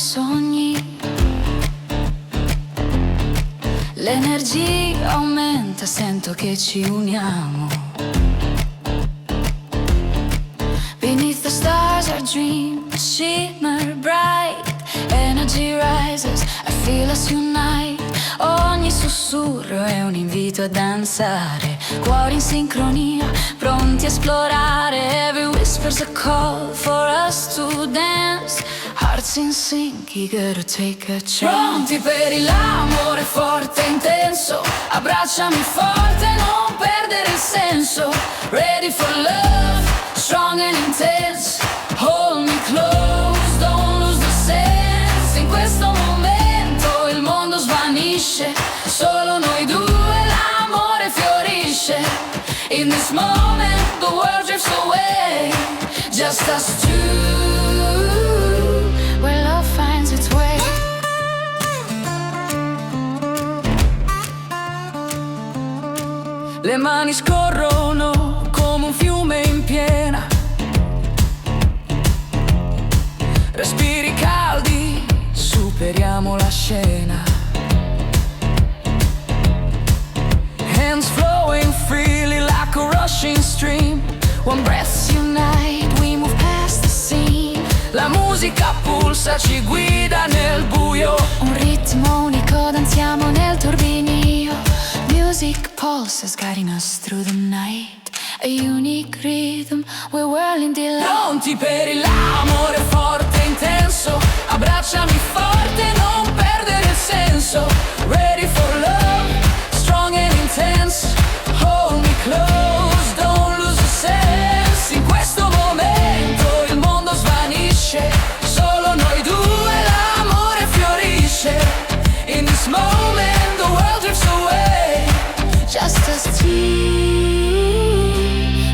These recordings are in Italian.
sogni. L'energia aumenta, sento che ci uniamo. Beneath the stars our dreams shimmer bright. Energy rises, I feel us unite. Ogni sussurro è un invito a danzare. Cuori in sincronia, pronti a esplorare. Every whisper's a call for us to dance. Hearts in sync, eager to take a chance. Pronti per l'amore forte e intenso. Abbracciami forte, non perdere il senso. Ready for love, strong and intense. Hold me close, don't lose the sense. In questo momento il mondo svanisce. Solo noi due, l'amore fiorisce. In this moment the world drifts away. Just us two, where love finds its way. Le mani scorrono come un fiume in piena. Respiri caldi, superiamo la scena. Hands flowing freely like a rushing stream. One breath unite, we move past the scene. La musica pulsa, ci guida nel buio. Un ritmo unico, danziamo nel turbinio. Music pulses, guiding us through the night. A unique rhythm, we're whirling delight. Pronti per l'amore forte e intenso. Abbracciami forte, non perdere il senso. Ready for love, strong and intense. Hold me close, don't lose the sense. In questo momento il mondo svanisce. Solo noi due, l'amore fiorisce. In this moment the world drifts away. Just us two,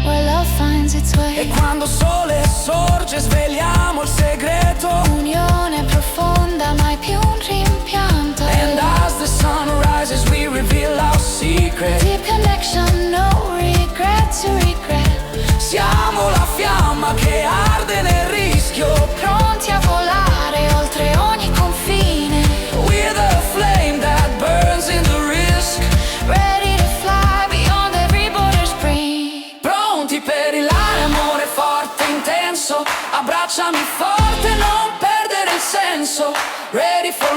where love finds its way. E quando il sole sorge svegliamo il segreto. Unione profonda, mai più un rimpianto. And as the sun rises we reveal our secret. Deep connection, no regret to regret. Siamo la fiamma che arde nel rischio. Pronti a volare oltre ogni confine. We're the flame that burns in the risk. Ready to fly beyond every border spring. Pronti per l'amore forte e intenso. Abbracciami forte, non perdere il senso. Ready for